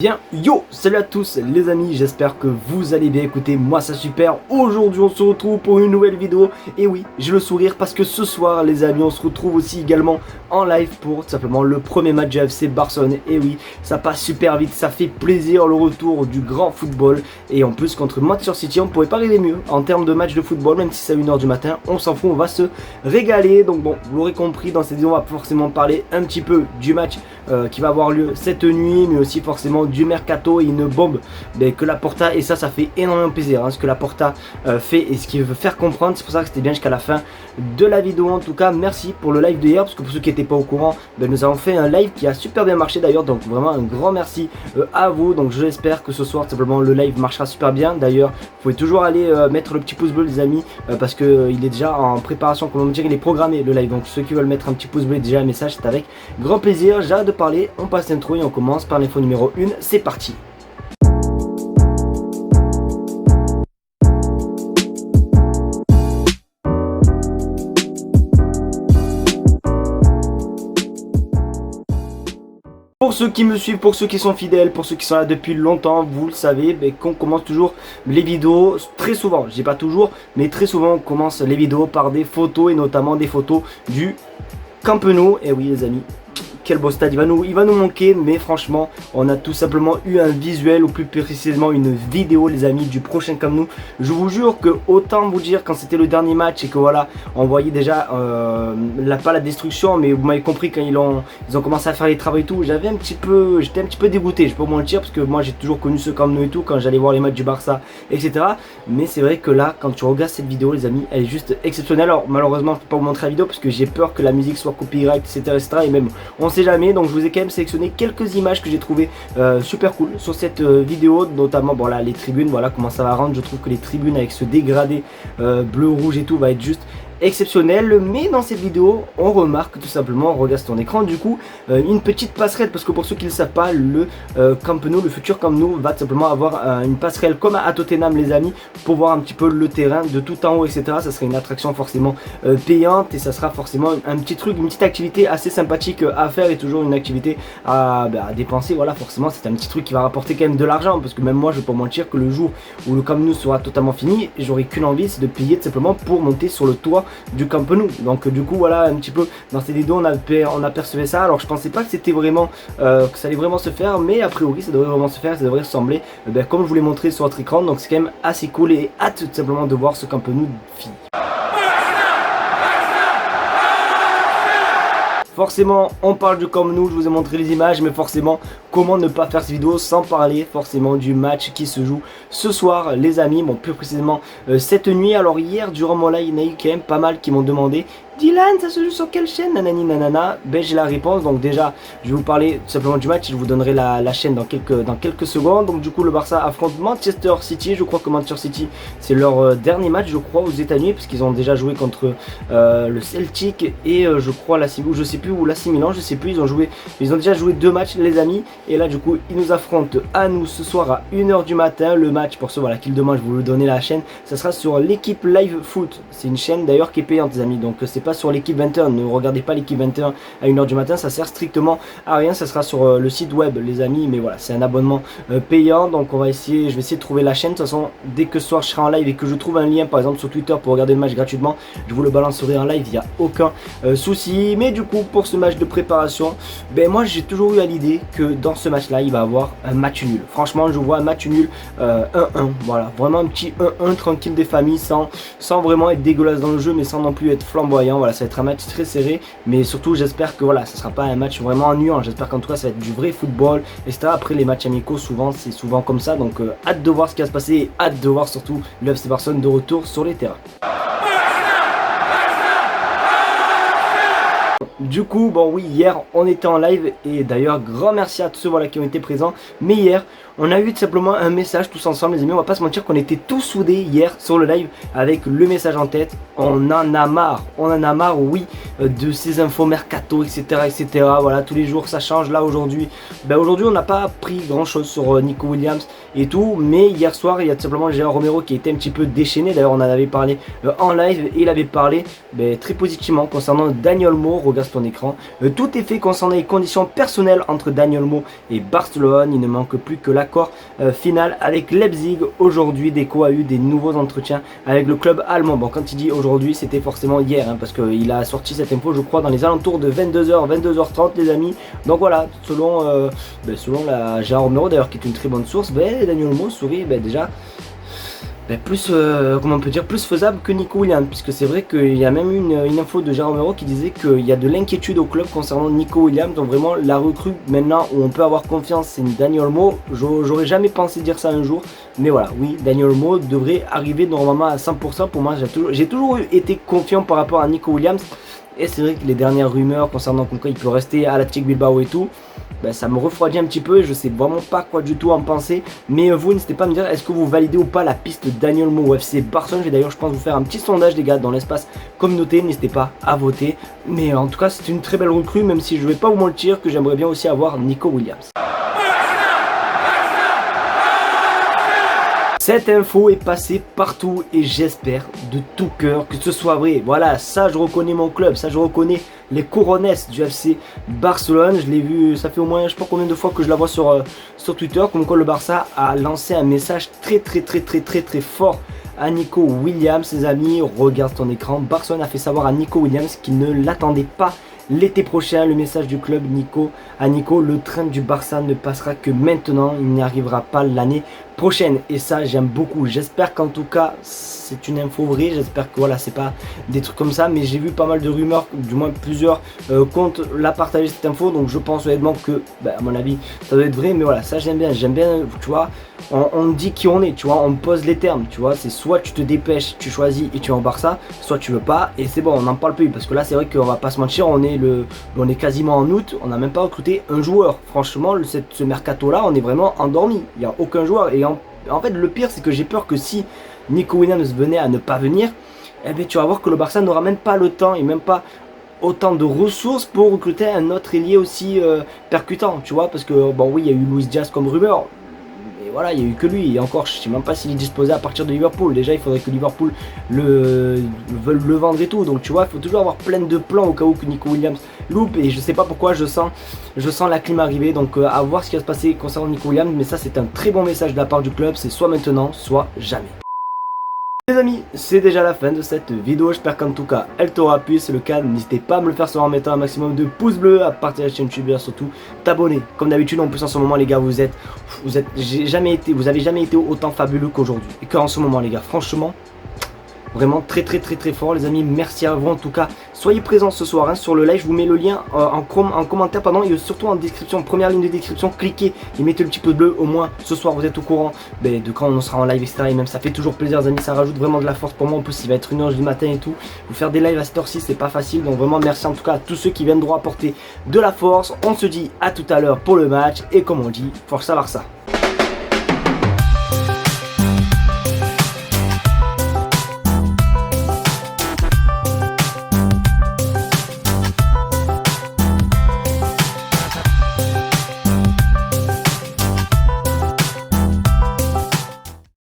Bien, yo, salut à tous les amis, j'espère que vous allez bien. Écoutez, moi ça super. Aujourd'hui on se retrouve pour une nouvelle vidéo. Et oui, j'ai le sourire parce que ce soir les amis, on se retrouve aussi également en live pour tout simplement le premier match du FC Barcelone. Et oui, ça passe super vite, ça fait plaisir le retour du grand football. Et en plus contre Manchester City, on ne pourrait pas rêver mieux en termes de match de football. Même si c'est à 1h du matin, on s'en fout, on va se régaler. Donc bon, vous l'aurez compris, dans cette vidéo on va forcément parler un petit peu du match qui va avoir lieu cette nuit, mais aussi forcément du mercato et une bombe que Laporta, et ça fait énormément plaisir ce que Laporta fait et ce qu'il veut faire comprendre. C'est pour ça que c'était bien jusqu'à la fin de la vidéo. En tout cas, merci pour le live d'hier, parce que pour ceux qui n'étaient pas au courant, nous avons fait un live qui a super bien marché d'ailleurs, donc vraiment un grand merci à vous. Donc je l'espère que ce soir tout simplement le live marchera super bien. D'ailleurs vous pouvez toujours aller mettre le petit pouce bleu les amis, parce que il est déjà en préparation, comment dire, il est programmé le live. Donc ceux qui veulent mettre un petit pouce bleu, déjà un message, c'est avec grand plaisir. J'arrête de parler, on passe l'intro et on commence par l'info numéro 1, c'est parti. Pour ceux qui me suivent, pour ceux qui sont fidèles, pour ceux qui sont là depuis longtemps, vous le savez qu'on commence toujours les vidéos très souvent. Je dis pas toujours, mais très souvent on commence les vidéos par des photos, et notamment des photos du Camp Nou. Et oui les amis, quel beau stade, il va nous manquer, mais franchement on a tout simplement eu un visuel, ou plus précisément une vidéo les amis, du prochain Camp Nou. Je vous jure que autant vous dire, quand c'était le dernier match et que voilà, on voyait déjà pas la destruction, mais vous m'avez compris, quand ils ont commencé à faire les travaux et tout, j'étais un petit peu dégoûté, je peux vous mentir, parce que moi j'ai toujours connu ce Camp Nou et tout, quand j'allais voir les matchs du Barça, etc. Mais c'est vrai que là, quand tu regardes cette vidéo les amis, elle est juste exceptionnelle. Alors malheureusement je peux pas vous montrer la vidéo, parce que j'ai peur que la musique soit copyright, etc. Et même, on sait jamais, donc je vous ai quand même sélectionné quelques images que j'ai trouvé super cool sur cette vidéo, notamment bon là les tribunes, voilà comment ça va rendre. Je trouve que les tribunes avec ce dégradé bleu rouge et tout va être juste exceptionnel. Mais dans cette vidéo on remarque tout simplement, on regarde ton écran du coup, une petite passerelle, parce que pour ceux qui ne le savent pas, le Camp Nou, le futur Camp Nou va tout simplement avoir une passerelle comme à Tottenham les amis, pour voir un petit peu le terrain de tout en haut, etc. Ça sera une attraction forcément payante, et ça sera forcément un petit truc, une petite activité assez sympathique à faire, et toujours une activité à dépenser. Voilà, forcément c'est un petit truc qui va rapporter quand même de l'argent, parce que même moi je vais pas mentir que le jour où le Camp Nou sera totalement fini, j'aurai qu'une envie, c'est de payer tout simplement pour monter sur le toit du Camp Nou. Donc du coup voilà, un petit peu dans cette vidéo on apercevait ça. Alors je pensais pas que c'était vraiment que ça allait vraiment se faire, mais a priori ça devrait vraiment se faire, ça devrait ressembler comme je vous l'ai montré sur votre écran. Donc c'est quand même assez cool, et hâte tout simplement de voir ce Camp Nou fini. Forcément on parle du Camp Nou, je vous ai montré les images, mais forcément comment ne pas faire cette vidéo sans parler forcément du match qui se joue ce soir les amis, bon plus précisément cette nuit. Alors hier durant mon live, il y en a eu quand même pas mal qui m'ont demandé: Dylan, ça se joue sur quelle chaîne, nanani nanana. Ben j'ai la réponse, donc déjà je vais vous parler tout simplement du match, je vous donnerai la chaîne dans quelques secondes. Donc du coup le Barça affronte Manchester City. Je crois que Manchester City c'est leur dernier match, je crois, aux États-Unis, parce qu'ils ont déjà joué contre le Celtic et je crois l'AC, ou je sais plus, ou l'AC Milan, je sais plus. Ils ont déjà joué 2 matchs les amis, et là du coup ils nous affrontent à nous ce soir à 1h du matin. Le match, pour ceux voilà qui le demandent, je vais vous donner la chaîne, ça sera sur l'équipe Live Foot. C'est une chaîne d'ailleurs qui est payante les amis, donc c'est pas sur l'équipe 21, ne regardez pas l'équipe 21 à 1h du matin, ça sert strictement à rien. Ça sera sur le site web les amis, mais voilà, c'est un abonnement payant. Donc je vais essayer de trouver la chaîne. De toute façon, dès que ce soir je serai en live et que je trouve un lien par exemple sur Twitter pour regarder le match gratuitement, je vous le balancerai en live, il n'y a aucun souci. Mais du coup pour ce match de préparation, ben moi j'ai toujours eu à l'idée que dans ce match là il va y avoir un match nul. Franchement je vois un match nul 1-1, voilà, vraiment un petit 1-1 tranquille des familles, sans vraiment être dégueulasse dans le jeu, mais sans non plus être flamboyant. Voilà, ça va être un match très serré, mais surtout j'espère que voilà, ça sera pas un match vraiment ennuyant. J'espère qu'en tout cas ça va être du vrai football, etc. Après les matchs amicaux souvent c'est souvent comme ça, donc hâte de voir ce qui va se passer, et hâte de voir surtout le FC Barcelone de retour sur les terrains. Du coup, bon oui, hier on était en live, et d'ailleurs grand merci à tous ceux voilà qui ont été présents. Mais hier on a eu tout simplement un message tous ensemble les amis, on va pas se mentir qu'on était tous soudés hier sur le live avec le message en tête: on en a marre, oui, de ces infos mercato, etc. Voilà, tous les jours ça change. Là aujourd'hui, aujourd'hui on n'a pas appris grand chose sur Nico Williams et tout, mais hier soir il y a tout simplement Gérard Romero qui était un petit peu déchaîné. D'ailleurs on en avait parlé en live, et il avait parlé très positivement concernant Dani Olmo. Regarde sur ton écran. Tout est fait concernant les conditions personnelles entre Dani Olmo et Barcelone. Il ne manque plus que l'accord final avec Leipzig. Aujourd'hui, Deco a eu des nouveaux entretiens avec le club allemand. Bon, quand il dit aujourd'hui, c'était forcément hier, hein, parce qu'il a sorti cette info, je crois, dans les alentours de 22h, 22h30, les amis. Donc voilà, selon la Gérard Romero, d'ailleurs, qui est une très bonne source, Dani Olmo serait déjà plus, comment on peut dire, plus faisable que Nico Williams, puisque c'est vrai qu'il y a même eu une info de Gérard Romero qui disait qu'il y a de l'inquiétude au club concernant Nico Williams. Donc vraiment la recrue maintenant où on peut avoir confiance, c'est Dani Olmo. J'aurais jamais pensé dire ça un jour, mais voilà, oui, Dani Olmo devrait arriver normalement à 100%. Pour moi, j'ai toujours été confiant par rapport à Nico Williams. Et c'est vrai que les dernières rumeurs concernant il peut rester à l'Athletic Bilbao et tout, ça me refroidit un petit peu et je sais vraiment pas quoi du tout en penser. Mais vous, n'hésitez pas à me dire, est-ce que vous validez ou pas la piste Dani Olmo au FC Barcelone. Je vais d'ailleurs, je pense, vous faire un petit sondage, les gars, dans l'espace communauté. N'hésitez pas à voter. Mais en tout cas, c'est une très belle recrue, même si je vais pas vous mentir que j'aimerais bien aussi avoir Nico Williams. Cette info est passée partout et j'espère de tout cœur que ce soit vrai. Voilà, ça je reconnais mon club, ça je reconnais les couronnes du FC Barcelone. Je l'ai vu, ça fait au moins je sais pas combien de fois que je la vois sur Twitter, comme quoi le Barça a lancé un message très fort à Nico Williams. Les amis, regarde ton écran. Barcelone a fait savoir à Nico Williams qu'il ne l'attendait pas l'été prochain. Le message du club à Nico, le train du Barça ne passera que maintenant, il n'y arrivera pas l'année prochaine. Et ça, j'aime beaucoup. J'espère qu'en tout cas, c'est une info vraie. J'espère que voilà, c'est pas des trucs comme ça. Mais j'ai vu pas mal de rumeurs, du moins plusieurs comptes l'a partagé cette info. Donc je pense honnêtement que, à mon avis, ça doit être vrai. Mais voilà, ça j'aime bien. J'aime bien, tu vois, on dit qui on est, tu vois, on pose les termes, tu vois. C'est soit tu te dépêches, tu choisis et tu es en Barça, soit tu veux pas. Et c'est bon, on n'en parle plus. Parce que là, c'est vrai qu'on va pas se mentir, on est quasiment en août. On n'a même pas recruté un joueur. Franchement, ce mercato-là, on est vraiment endormi. Il n'y a aucun joueur. Et en fait, le pire, c'est que j'ai peur que si Nico Williams venait à ne pas venir, tu vas voir que le Barça n'aura même pas le temps et même pas autant de ressources pour recruter un autre ailier aussi percutant, tu vois, parce que bon oui, il y a eu Luis Diaz comme rumeur, mais voilà, il n'y a eu que lui, et encore, je sais même pas s'il est disposé à partir de Liverpool. Déjà, il faudrait que Liverpool veuille le vendre et tout, donc tu vois, il faut toujours avoir plein de plans au cas où que Nico Williams loupe, et je sais pas pourquoi je sens la clim arriver, donc à voir ce qui va se passer concernant Nico Williams, mais ça c'est un très bon message de la part du club, c'est soit maintenant, soit jamais. Les amis, c'est déjà la fin de cette vidéo, j'espère qu'en tout cas elle t'aura plu. Si c'est le cas, n'hésitez pas à me le faire savoir en mettant un maximum de pouces bleus, à partager la chaîne YouTube et surtout t'abonner. Comme d'habitude, en plus en ce moment les gars, vous avez jamais été autant fabuleux qu'aujourd'hui. Et qu'en ce moment les gars, franchement, vraiment très fort les amis. Merci à vous en tout cas. Soyez présents ce soir sur le live. Je vous mets le lien en commentaire et surtout en description. Première ligne de description. Cliquez et mettez le petit pouce bleu. Au moins ce soir vous êtes au courant de quand on sera en live, etc. Et même ça fait toujours plaisir les amis. Ça rajoute vraiment de la force pour moi. En plus il va être 1h du matin et tout. Vous faire des lives à cette heure-ci c'est pas facile. Donc vraiment merci en tout cas à tous ceux qui viendront apporter de la force. On se dit à tout à l'heure pour le match. Et comme on dit, Forza Barça.